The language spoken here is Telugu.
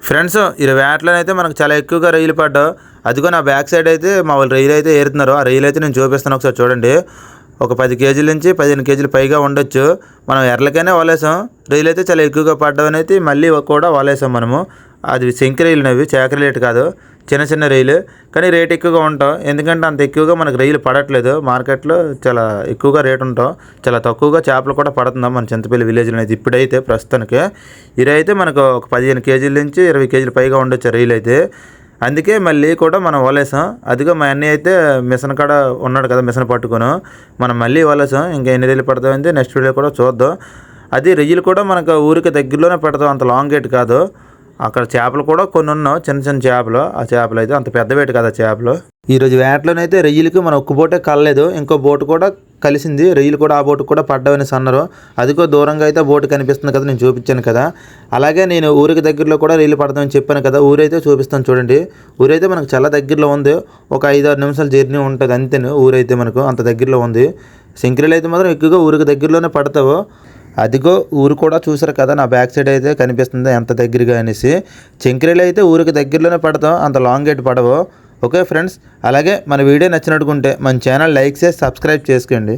ఫ్రెండ్స్ ఈ వేటలోనైతే మనకు చాలా ఎక్కువగా రొయ్యలు పడ్డావు. అదిగో నా బ్యాక్ సైడ్ అయితే మా వాళ్ళు రొయ్యలు అయితే ఏరుతున్నారు. ఆ రొయ్యలు అయితే నేను చూపిస్తాను, ఒకసారి చూడండి. ఒక 10 కేజీల నుంచి 15 కేజీలు పైగా ఉండొచ్చు. మనం ఎర్రలకైనా వలేసాం. రొయ్యలు అయితే చాలా ఎక్కువగా పడ్డావని అయితే మళ్ళీ కూడా వలేసాం మనము. అది శంకి రొయ్యలు అవి, చేకర రేటు కాదు, చిన్న చిన్న రొయ్యలు. కానీ రేట్ ఎక్కువగా ఉంటాం, ఎందుకంటే అంత ఎక్కువగా మనకు రొయ్యలు పడట్లేదు. మార్కెట్లో చాలా ఎక్కువగా రేటు ఉంటాం, చాలా తక్కువగా చేపలు కూడా పడుతుందాం మన చింతపల్లి విలేజ్లో అయితే. ఇప్పుడైతే ప్రస్తుతానికి ఇరైతే మనకు ఒక 15 కేజీల నుంచి 20 కేజీలు పైగా ఉండొచ్చు రొయ్యలు అయితే. అందుకే మళ్ళీ కూడా మనం వలేసాం. అదిగో మా అన్నయ్య అయితే మిషన్ కాడ ఉన్నాడు కదా, మిషన్ పట్టుకొని మనం మళ్ళీ వలేసాం. ఇంకా ఎన్ని రొయ్యలు పడతామంటే నెక్స్ట్ వీడియో కూడా చూద్దాం. అది రొయ్యలు కూడా మనకు ఊరికి దగ్గరలోనే పెడతాం, అంత లాంగ్ గేట్ కాదు. అక్కడ చేపలు కూడా కొన్ని ఉన్నాం, చిన్న చిన్న చేపలు. ఆ చేపలు అయితే అంత పెద్ద వేటు కదా చేపలు. ఈరోజు వేటలోనైతే రొయ్యలకి మన ఒక్క బోటే కలలేదు, ఇంకో బోటు కూడా కలిసింది. రొయ్యలు కూడా ఆ బోటు కూడా పడ్డావనేసి అన్నారు. అదిగో దూరంగా అయితే బోటు కనిపిస్తుంది కదా, నేను చూపించాను కదా. అలాగే నేను ఊరికి దగ్గరలో కూడా రొయ్యలు పడతామని చెప్పాను కదా. ఊరైతే చూపిస్తాను చూడండి. ఊరైతే మనకు చాలా దగ్గరలో ఉంది, ఒక 5-6 నిమిషాల జర్నీ ఉంటుంది అంతే. ఊరైతే మనకు అంత దగ్గరలో ఉంది. శంకరీలు అయితే మాత్రం ఎక్కువగా ఊరికి దగ్గరలోనే పడతావు. అదిగో ఊరు కూడా చూసారు కదా, నా బ్యాక్ సైడ్ అయితే కనిపిస్తుంది ఎంత దగ్గరగా అనేసి. శంకరీలు అయితే ఊరికి దగ్గరలోనే పడతాం, అంత లాంగ్ గేట్ పడవు. ఓకే ఫ్రెండ్స్, అలాగే మన వీడియో నచ్చినట్టుకుంటే మన ఛానల్ లైక్ చేసి సబ్స్క్రైబ్ చేసుకోండి.